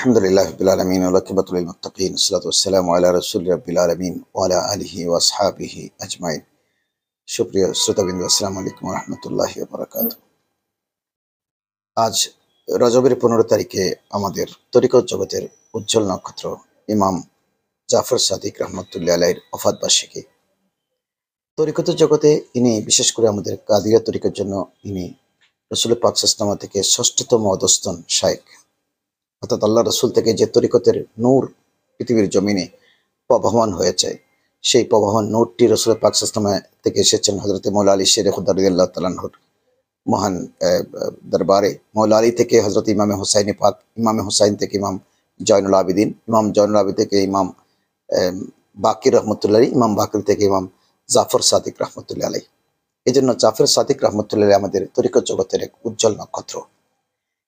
আলহামদুলিল্লাহ রাব্বিল আলামিন ওয়া আকিবাতুল লিল মুত্তাকিন আসসালাতু ওয়াসসালামু আলা রাসূলি রাব্বিল আলামিন ওয়া আলা আলিহি ওয়া আসহাবিহি আজমাইন। সুপ্রিয় শ্রোতাবৃন্দ, আসসালামু আলাইকুম ওয়া রাহমাতুল্লাহি ওয়া বারাকাতুহু। আজ রজবের 15 তারিখে আমাদের তরিকত জগতের উজ্জ্বল নক্ষত্র ইমাম জাফর সাদিক রহমতুল্লাহ আলাইহির ওফাত বার্ষিকী। তরিকতের জগতে ইনি বিশেষ করে আমাদের কাদিয়া তরিকার জন্য ইনি রাসূল পাক সাল্লাল্লাহু আলাইহি থেকে ষষ্ঠতম অধস্তন শায়েখ, অর্থাৎ আল্লাহ রসুল থেকে যে তরিকতের নূর পৃথিবীর জমিনে প্রবাহমান হয়েছে, সেই প্রবাহমান নূরটি রসুল পাক সাল্লাল্লাহু আলাইহি থেকে এসেছেন হজরত মৌলা আলী শের খুদা রাদিয়াল্লাহু তাআলা আনহুর মহান দরবারে। মৌলা আলী থেকে হজরত ইমামে হুসাইন পাক, ইমামে হুসাইন থেকে ইমাম জয়নুল আবিদিন, ইমাম জয়নুল আবিদিন থেকে ইমাম বাকির রহমতুল্লাহ আলাইহি, ইমাম বাকির থেকে ইমাম জাফর সাদিক রহমতুল্লাহ আলাইহি। এই জন্য জাফর সাদিক রহমতুল্লাহ আলাইহি আমাদের তরিকত জগতের এক উজ্জ্বল নক্ষত্র।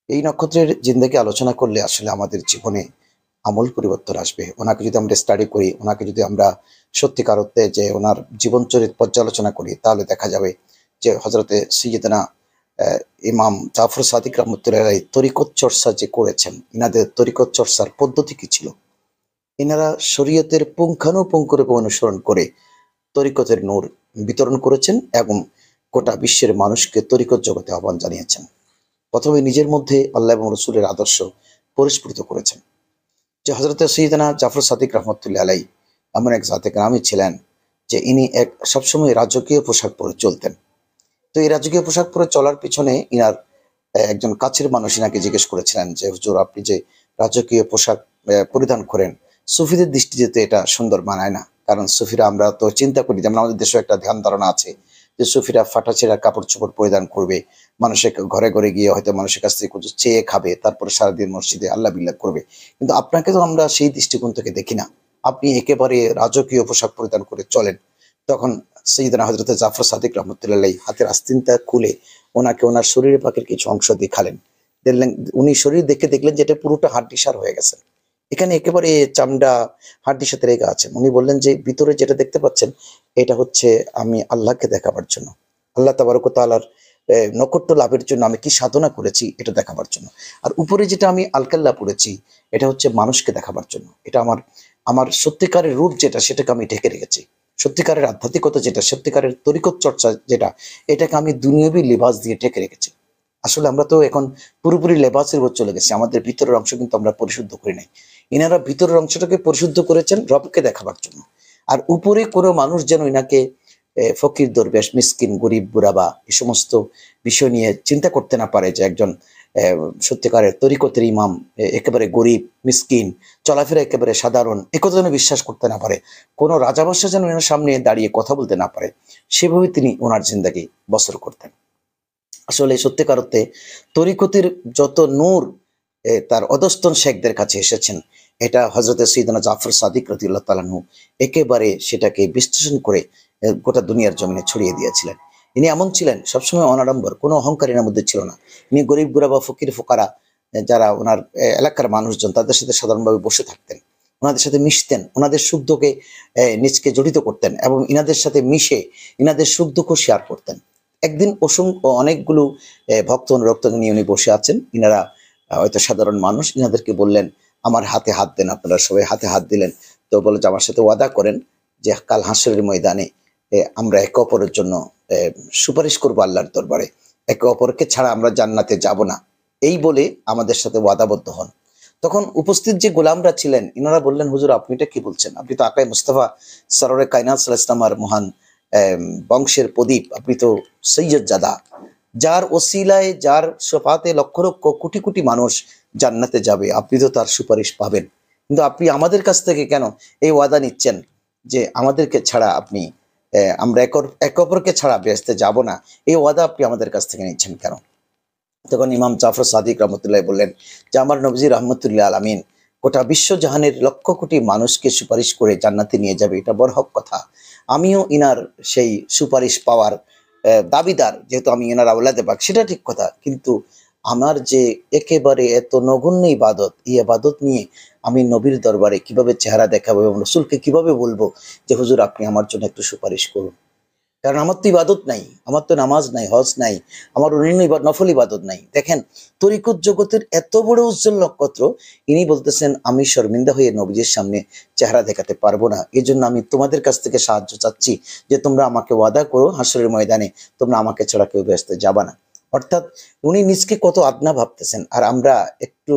এই নক্ষত্রের জিন্দেগি আলোচনা করলে আসলে আমাদের জীবনে আমূল পরিবর্তন আসবে। ওনাকে যদি আমরা স্টাডি করি, ওনাকে যদি আমরা সত্যিকার অর্থে যে ওনার জীবন চরিত পর্যালোচনা করি, তাহলে দেখা যাবে যে হজরতে সৈয়দনা ইমাম জাফর সাদিক রহমতুল্লাহ আলাইহি তরিকত চর্চা যে করেছেন, ইনাদের তরিকত চর্চার পদ্ধতি কি ছিল? ইনারা শরীয়তের পুঙ্খানুপুঙ্খরূপে অনুসরণ করে তরিকতের নূর বিতরণ করেছেন এবং গোটা বিশ্বের মানুষকে তরিকত জগতে আহ্বান জানিয়েছেন। প্রথমে নিজের মধ্যে আল্লাহ এবং রসুলের আদর্শ পরিস্ফুট করেছেন। যে হজরত সৈয়দনা জাফর সাদিক রহমতুল্লাহ আলাইহি এমন এক জাতে গ্রামী ছিলেন যে ইনি এক সবসময় রাজকীয় পোশাক পরে চলতেন। তো এই রাজকীয় পোশাক পরে চলার পিছনে ইনার একজন কাছের মানুষ ইনাকে জিজ্ঞেস করেছিলেন যে হুজুর, আপনি যে রাজকীয় পোশাক পরিধান করেন, সুফিদের দৃষ্টিতে তো এটা সুন্দর মানায় না। কারণ সুফিরা আমরা তো চিন্তা করি, যেমন আমাদের দেশে একটা ধ্যান ধারণা আছে যে সুফিরা ফাটাছেড়া কাপড় চোপড় পরিধান করবে, মানুষের ঘরে ঘরে গিয়ে হয়তো মানুষের কাছ থেকে কিছু চেয়ে খাবে, তারপরে সারাদিন মসজিদে আল্লাহ বিল্লাহ করবে। কিন্তু আপনাকে তো আমরা সেই দৃষ্টিকোণ থেকে দেখি না, আপনি একেবারে রাজকীয় পোশাক পরিধান করে চলেন। তখন সৈয়দনা হযরত জাফর সাদিক রহমতুল্লাহ আলাইহি হাতের আস্তিনটা খুলে ওনাকে ওনার শরীরের পাকের কিছু অংশ দেখালেন। দেখলেন, উনি শরীর দেখে দেখলেন যে এটা পুরোটা হাড্ডিসার হয়ে গেছে, এখানে একেবারে চামড়া হাড্ডির সাথে লেগে আছে। উনি বললেন যে ভিতরে যেটা দেখতে পাচ্ছেন এটা হচ্ছে আমি আল্লাহকে দেখাবার জন্য, আল্লাহ তাবারক ওয়া তাআলার নৈকট্য লাভের জন্য আমি কি সাধনা করেছি এটা দেখাবার জন্য। আর উপরে যেটা আমি আলকাল্লা পড়েছি এটা হচ্ছে মানুষকে দেখাবার জন্য। এটা আমার আমার সত্যিকারের রূপ যেটা, সেটাকে আমি ঢেকে রেখেছি। সত্যিকারের আধ্যাত্মিকতা যেটা, সত্যিকারের তরিকত চর্চা যেটা, এটাকে আমি দুনিয়াবী লেবাস দিয়ে ঢেকে রেখেছি। আসলে আমরা তো এখন পুরোপুরি লেবাসের উপর চলে গেছি, আমাদের ভিতরের অংশ কিন্তু আমরা পরিশুদ্ধ করি নাই। ইনারা ভিতরের অংশটাকে পরিশুদ্ধ করেছেন রবকে দেখাবার জন্য। আর উপরে কোনো মানুষ যেন ইনাকে ফকির দরবেশ, মিসকিন, গরিব, বুড়াবা এই সমস্ত বিষয় নিয়ে চিন্তা করতে না পারে যে একজন সত্যিকারের তরিকতের ইমাম একেবারে গরিব, মিসকিন, চলাফেরা একেবারে সাধারণ, একথা যেন বিশ্বাস করতে না পারে, কোনো রাজাবাদশাহ যেন এনার সামনে দাঁড়িয়ে কথা বলতে না পারে, সেভাবে তিনি ওনার জিন্দাগি বসর করতেন। আসলে সত্যিকার অর্থে তরিকতের যত নূর তার অধস্তন শেখদের কাছে এসেছেন, এটা হজরত সৈয়দনা জাফর সাদিক রাদিয়াল্লাহু তাআলা আনহু একেবারে সেটাকে বিশ্লেষণ করে গোটা দুনিয়ার জমিনে ছড়িয়ে দিয়েছিলেন। ইনি এমন ছিলেন সবসময় অনাড়ম্বর, কোনো অহংকার এনার মধ্যে ছিল না। ইনি গরিব গুরাবা, ফকির ফোকারা যারা ওনার এলাকার মানুষজন, তাদের সাথে সাধারণভাবে বসে থাকতেন, ওনাদের সাথে মিশতেন, ওনাদের সুখ দুঃখে নিজকে জড়িত করতেন এবং ইনাদের সাথে মিশে ইনাদের সুখ দুঃখ শেয়ার করতেন। একদিন অনেকগুলো ভক্ত অনুরক্ত নিয়ে উনি বসে আছেন, ইনারা হয়তো সাধারণ মানুষ, ইনাদেরকে বললেন আমার হাতে হাত দেন। আপনারা সবাই হাতে হাত দিলেন। তো বলে যে আমার সাথে ওয়াদা করেন যে কাল হাসরের ময়দানে আমরা একে অপরের জন্য সুপারিশ করবো আল্লাহর দরবারে, একে অপরকে ছাড়া আমরা জান্নাতে যাব না, এই বলে আমাদের সাথে ওয়াদাবদ্ধ হন। তখন উপস্থিত যে গোলামরা ছিলেন ইনারা বললেন, হুজুর আপনি এটা কি বলছেন? আপনি তো আকাই মুস্তাফা সরওয়ারে কায়নাত সাল্লাল্লাহু আলাইহি ওয়াসাল্লামের মহান বংশের প্রদীপ, আপনি তো সৈয়দ জাদা, যার ওসিলায় যার শফাতে লক্ষ লক্ষ কোটি কোটি মানুষ জান্নাতে যাবে, আপনি তো তার সুপারিশ পাবেন। কিন্তু আপনি আমাদের কাছ থেকে কেন এই ওয়াদা নিচ্ছেন যে আমাদেরকে ছাড়া আপনি আমরা একে অপরকে ছাড়া বেহেশতে যাব না, এই ওয়াদা আপনি আমাদের কাছ থেকে নিচ্ছেন কেন? তখন ইমাম জাফর সাদিক রহমতুল্লাহ বললেন যে আমার নবীজি রহমতুল্লাহ আলামিন গোটা বিশ্বজাহানের লক্ষ কোটি মানুষকে সুপারিশ করে জান্নাতে নিয়ে যাবে, এটা বড় হক কথা। আমিও ইনার সেই সুপারিশ পাওয়ার দাবিদার, যেহেতু আমি এনার আওলাদে পাক, সেটা ঠিক কথা। কিন্তু আমার যে একেবারে এত নগণ্য ইবাদত, এই ইবাদত নিয়ে আমি নবীর দরবারে কিভাবে চেহারা দেখাবো এবং রসুলকে কিভাবে বলবো যে হুজুর আপনি আমার জন্য একটু সুপারিশ করুন? কারণ আমার তো ইবাদত নাই, আমার তো নামাজ নাই, হজ নাই, আমার অন্যান্য নফল ইবাদত নাই। দেখেন তরিকত জগতের এত বড় উজ্জ্বল নক্ষত্র, ইনি বলতেছেন আমি শর্মিন্দা হয়ে নবীজির সামনে চেহারা দেখাতে পারবো না, এই জন্য আমি তোমাদের কাছ থেকে সাহায্য চাচ্ছি যে তোমরা আমাকে ওয়াদা করো হাসরের ময়দানে তোমরা আমাকে ছাড়া কেউ ব্যস্ত যাবা না। অর্থাৎ উনি নিজকে কত আদনা ভাবতেছেন, আর আমরা একটু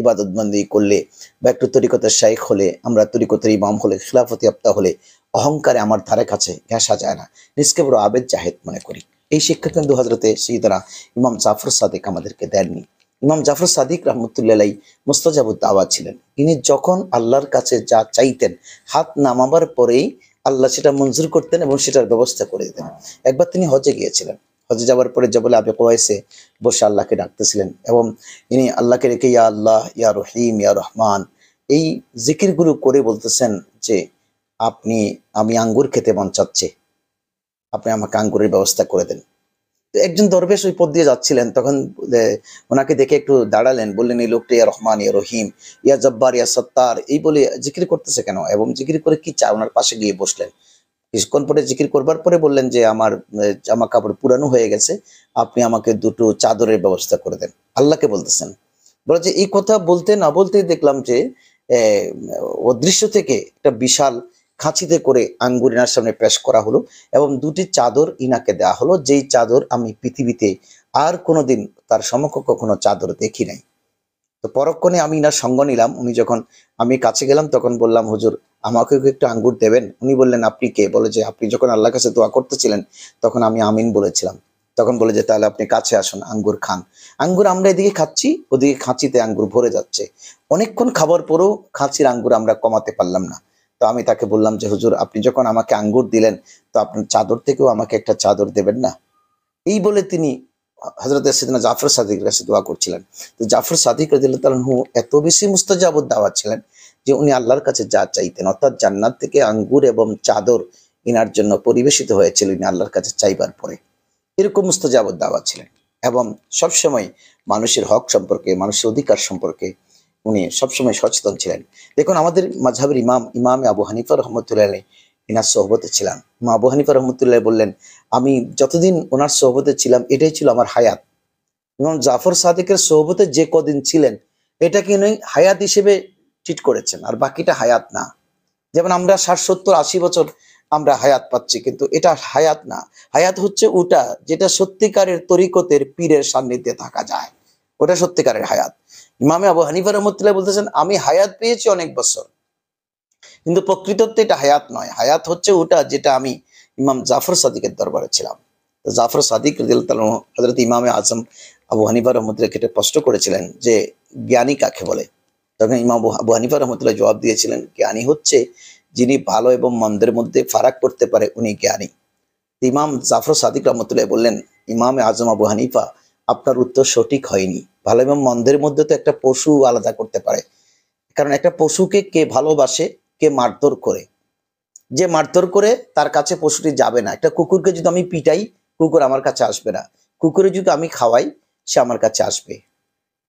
ইবাদতবন্দি করলে বা একটু তরিকতের শাইখ হলে, আমরা তরিকতের ইমাম হলে, খিলাফতি আপ্তা হলে অহংকারে আমার ধারে কাছে ঘেঁষা যায় না, নিজকে বড় আবেদ জাহেদ মনে করি। এই শিক্ষা কিন্তু হজরতে সৈয়দনা ইমাম জাফর সাদিক আমাদেরকে দেননি। ইমাম জাফর সাদিক রহমতুল্লাহ মুস্তাজাবুদ দাওয়া ছিলেন। ইনি যখন আল্লাহর কাছে যা চাইতেন হাত নামাবার পরেই আল্লাহ সেটা মঞ্জুর করতেন এবং সেটার ব্যবস্থা করে দিতেন। একবার তিনি হজে গিয়েছিলেন, হজে যাওয়ার পরে জবলে আবি কুবাইসে বসে আল্লাহকে ডাকতেছিলেন এবং ইনি আল্লাহকে রেখে ইয়া আল্লাহ, ইয়া রহিম, ইয়া রহমান এই জিকিরগুলো করে বলতেছেন যে আমি আঙ্গুর খেতে মন চাচ্ছে, আপনি আমাকে আঙ্গুরের ব্যবস্থা করে দেন। তো একজন দরবেশ ওই পথ দিয়ে যাচ্ছিলেন, তখন ওনাকে দেখে একটু দাঁড়ালেন, বললেন এই লোকটা ইয়া রহমান, ইয়া রহিম, ইয়া জব্বার, ইয়া সত্তার এই বলে জিকির করতেছে কেন, এবং জিকির করে কি চায়, ওনার পাশে গিয়ে বসলেন। কিছুক্ষণ পরে জিকির করবার পরে বললেন যে আমার জামা কাপড় পুরানো হয়ে গেছে, আপনি আমাকে দুটো চাদরের ব্যবস্থা করে দেন। আল্লাহকে বলতেছেন। বলে যে এই কথা বলতে না বলতেই দেখলাম যে অদৃশ্য থেকে একটা বিশাল খাঁচিতে করে আঙ্গুর ইনার সামনে পেশ করা হলো এবং দুটি চাদর ইনাকে দেওয়া হলো, যেই চাদর আমি পৃথিবীতে আর কোনোদিন তার সমকক্ষ কোনো চাদর দেখি নাই। তো পরক্ষণে আমি ইনার সঙ্গ নিলাম। উনি যখন আমি কাছে গেলাম তখন বললাম, হুজুর আমাকে একটু আঙ্গুর দেবেন। উনি বললেন আপনি কে? বলে যে আপনি যখন আল্লাহর কাছে দোয়া করতেছিলেন তখন আমি আমিন বলেছিলাম। তখন বলে যে তাহলে আপনি কাছে আসুন, আঙ্গুর খান। আঙ্গুর আমরা এদিকে খাচ্ছি, ওদিকে খাঁচিতে আঙ্গুর ভরে যাচ্ছে। অনেকক্ষণ খাবার পরেও খাঁচির আঙ্গুর আমরা কমাতে পারলাম না। তো আমি তাকে বললাম যে হুজুর আপনি যখন আমাকে আঙ্গুর দিলেন তো আপনার চাদর থেকেও আমাকে একটা চাদর দেবেন না? এই বলে তিনি হযরত সাইয়েদনা জাফর সাদিকের কাছে দোয়া করছিলেন। তো জাফর সাদিক রাদিয়াল্লাহু তাআলা আনহু এত বেশি মুস্তাজাবুদ দাওয়াত ছিলেন যে উনি আল্লাহর কাছে যা চাইতেন, অর্থাৎ জান্নাত থেকে আঙ্গুর এবং চাদর ইনার জন্য পরিবেশিত হয়েছিল ইনি আল্লাহর কাছে চাইবার পরে। এরকম মুস্তাজাবুদ দাওয়াত ছিলেন এবং সবসময় মানুষের হক সম্পর্কে, মানুষের অধিকার সম্পর্কে উনি সবসময় সচেতন ছিলেন। দেখুন আমাদের মাযহাবের ইমাম আবু হানিফা রহমতুল্লাহ আলাইহি ইনার সোহবতে ছিলাম। ইমাম আবু হানিফা রহমতুল্লাহ বললেন আমি যতদিন ওনার সোহবতে ছিলাম এটাই ছিল আমার হায়াত। ইমাম জাফর সাদিকের সোহবতে যে কদিন ছিলেন এটাকে উনি হায়াত হিসেবে ট্রিট করেছেন, আর বাকিটা হায়াত না। যেমন আমরা 60, 70, 80 বছর আমরা হায়াত পাচ্ছি, কিন্তু এটা হায়াত না। হায়াত হচ্ছে ওটা যেটা সত্যিকারের তরিকতের পীরের সান্নিধ্যে থাকা যায়, ওটা সত্যিকারের হায়াত। ইমামে আবু হানিফা রহমতুল্লাহ বলতেছেন আমি হায়াত পেয়েছি অনেক বছর, কিন্তু প্রকৃততে এটা হায়াত নয়। হায়াত হচ্ছে ওটা যেটা আমি ইমাম জাফর সাদিকের দরবারে ছিলাম। তো জাফর সাদিক রাদিয়াল্লাহু তাআলা হযরত ইমামে আজম আবু হানিফা রহমতুল্লাহ এটা প্রশ্ন করেছিলেন যে জ্ঞানী কাকে বলে? তখন ইমাম আবু হানিফা রহমতুল্লাহ জবাব দিয়েছিলেন জ্ঞানী হচ্ছে যিনি ভালো এবং মন্দের মধ্যে ফারাক করতে পারে, উনি জ্ঞানী। ইমাম জাফর সাদিক রহমতুল্লাহ বললেন ইমামে আজম আবু হানিফা আপনার উত্তর সঠিক হয়নি। ভালো এবং মন্দের মধ্যে তো একটা পশু আলাদা করতে পারে, কারণ একটা পশুকে কে ভালোবাসে, কে মারধর করে। যে মারধর করে তার কাছে পশুটি যাবে না। একটা কুকুরকে যদি আমি পিটাই কুকুর আমার কাছে আসবে না, কুকুরে যদি আমি খাওয়াই সে আমার কাছে আসবে।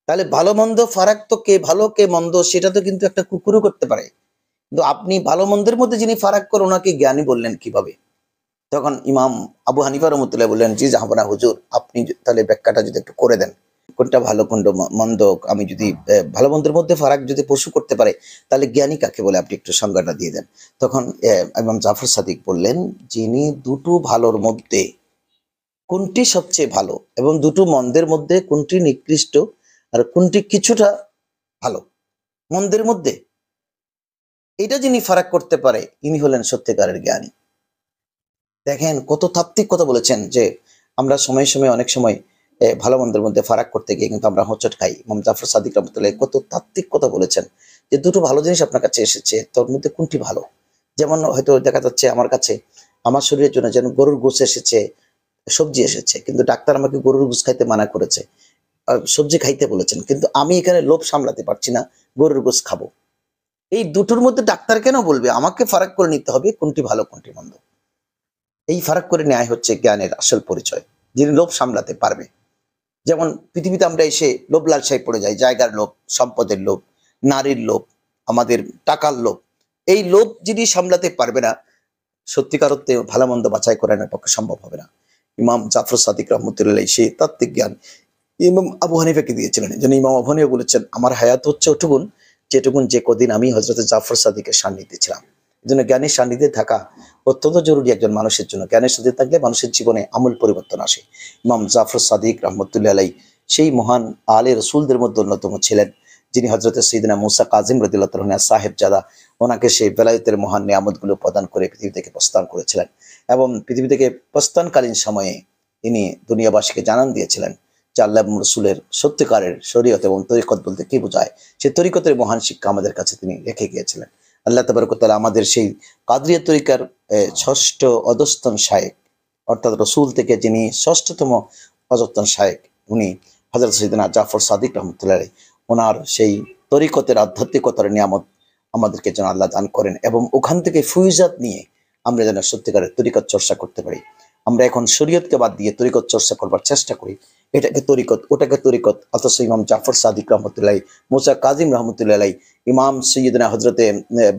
তাহলে ভালো মন্দ ফারাক তো কে ভালো কে মন্দ সেটা তো কিন্তু একটা কুকুরও করতে পারে, কিন্তু আপনি ভালো মন্দের মধ্যে যিনি ফারাক করে ওনাকে জ্ঞানী বললেন কিভাবে? তখন ইমাম আবু হানিফা রহমতুল্লাহ বললেন জি জাহাবনা হুজুর আপনি তাহলে ব্যাখ্যাটা যদি একটু করে দেন, কোনটা ভালো কোনটা মন্দ, আমি যদি ভালো মন্দের মধ্যে ফারাক যদি পশু করতে পারে তাহলে জ্ঞানী কাকে বলে আপনি একটু সংজ্ঞাটা দিয়ে দেন। তখন ইমাম জাফর সাদিক বললেন যিনি দুটো ভালোর মধ্যে কোনটি সবচেয়ে ভালো এবং দুটো মন্দের মধ্যে কোনটি নিকৃষ্ট আর কোনটি কিছুটা ভালো মন্দের মধ্যে, এটা যিনি ফারাক করতে পারে ইনি হলেন সত্যিকারের জ্ঞানী। দেখেন কত তাত্ত্বিক কথা বলেছেন যে আমরা সময়ে সময়ে অনেক সময় ভালো মন্দের মধ্যে ফারাক করতে গিয়ে কিন্তু আমরা হোঁচট খাই। ইমাম জাফর সাদিক রহমতুল্লাহ কত তাত্ত্বিক কথা বলেছেন যে দুটো ভালো জিনিস আপনার কাছে এসেছে, তোর মধ্যে কোনটি ভালো? যেমন হয়তো দেখা যাচ্ছে আমার কাছে আমার শরীরের জন্য যেন গরুর গোশ এসেছে, সবজি এসেছে, কিন্তু ডাক্তার আমাকে গরুর গোশ খাইতে মানা করেছে, সবজি খাইতে বলেছেন, কিন্তু আমি এখানে লোভ সামলাতে পারছি না, গরুর গোশ খাবো। এই দুটোর মধ্যে ডাক্তার কেন বলবে? আমাকে ফারাক করে নিতে হবে কোনটি ভালো কোনটি মন্দ। এই ফারাক করে নেয় হচ্ছে জ্ঞানের আসল পরিচয়, যিনি লোভ সামলাতে পারবে। যেমন পৃথিবীতে আমরা এসে লোভ লালসায় পড়ে যাই, জায়গার লোভ, সম্পদের লোভ, নারীর লোভ, আমাদের টাকার লোভ। এই লোভ যিনি সামলাতে পারবে না সত্যিকার অর্থে ভালো মন্দ বাছাই করানোর পক্ষে সম্ভব হবে না। ইমাম জাফর সাদিক রহমতুল্লাহ সেই তাত্ত্বিক জ্ঞান ইমাম আবু হানিফাকে দিয়েছিলেন। যেন ইমাম আবু হানিফা বলেছেন, আমার হায়াত হচ্ছে ওটুকুন যেটুকুন যে কদিন আমি হযরত জাফর সাদিকের সান্নিধ্যে ছিলাম। এজন্য জ্ঞানের সান্নিধ্যে থাকা অত্যন্ত জরুরি একজন মানুষের জন্য। জ্ঞানের সাথে থাকলে মানুষের জীবনে আমূল পরিবর্তন আসে। ইমাম জাফর সাদিক রহমতুল্লাহ আলাই সেই মহান আলে রসুলদের মধ্যে অন্যতম ছিলেন, যিনি হযরত সাইয়েদনা মুসা কাজিম রাদিয়াল্লাহু তাআলা সাহেবজাদা, ওনাকে সেই বেলায়েতের মহান নিয়ামতগুলো প্রদান করে পৃথিবী থেকে প্রস্থান করেছিলেন। এবং পৃথিবী থেকে প্রস্থানকালীন সময়ে তিনি দুনিয়াবাসীকে জানান দিয়েছিলেন যে আল্লাহ এবং রসুলের সত্যিকারের শরীয়ত এবং তরিকত বলতে কি বোঝায়, সেই তরিকতের মহান শিক্ষা আমাদের কাছে তিনি রেখে গিয়েছিলেন। আল্লাহ তাবারক ওয়া তাআলা আমাদের সেই কাদরিয়া তরিকার ষষ্ঠ অধস্তন শায়েখ, অর্থাৎ রসুল থেকে যিনি ষষ্ঠতম অধস্তন শায়েখ, উনি হযরত সাইয়েদনা জাফর সাদিক রহমতুল্লাহ আলাইহি, ওনার সেই তরিকতের আধ্যাত্মিকতার নিয়ামত আমাদেরকে যেন আল্লাহ দান করেন এবং ওখান থেকে ফুয়ুজাত নিয়ে আমরা যেন সত্যিকারের তরিকত চর্চা করতে পারি। আমরা এখন শরীয়তকে বাদ দিয়ে তরিকত চর্চা করবার চেষ্টা করি, এটাকে তরিকত ওটাকে তরিকত। অথচ ইমাম জাফর সাদিক রহমতুল্লাহ, মুসা কাজিম রহমতুল্লাহ আলাই, ইমাম সৈয়দনা হজরতে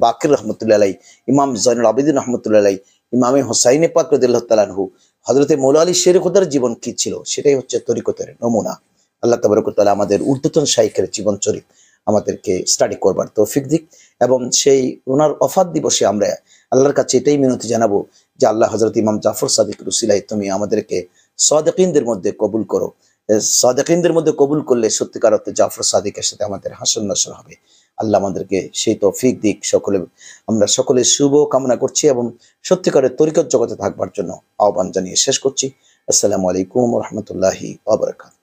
বাকির রহমতুল্লাহ আলাই, ইমাম জয়নুল আবেদিন রহমতুল্লাহ আলাই, ইমামে হোসাইনে পাক রাদিয়াল্লাহু তাআলা আনহু, হজরতে মৌলা আলী শের খুদার জীবন কি ছিল সেটাই হচ্ছে তরিকতের নমুনা। আল্লাহ তাবারক ওয়া তাআলা আমাদের ঊর্ধ্বতন শাইখের জীবন চরিত আমাদেরকে স্টাডি করবার তৌফিক দিক। এবং সেই ওনার ওফাত দিবসে আমরা আল্লাহর কাছে এটাই মিনতি জানাবো যে আল্লাহ হযরত ইমাম জাফর সাদিক রুসিলাই তুমি আমাদেরকে সাদিকিনদের মধ্যে কবুল করো। সাদিকিনদের মধ্যে কবুল করলে সত্যিকার অর্থে জাফর সাদিকের সাথে আমাদের হাসর নাসর হবে। আল্লাহ আমাদেরকে সেই তৌফিক দিক। আমরা সকলে শুভ কামনা করছি এবং সত্যিকারের তরিকত জগতে থাকবার জন্য আহ্বান জানিয়ে শেষ করছি। আসসালামু আলাইকুম ওয়া রাহমাতুল্লাহি ওয়া বারাকাতুহু।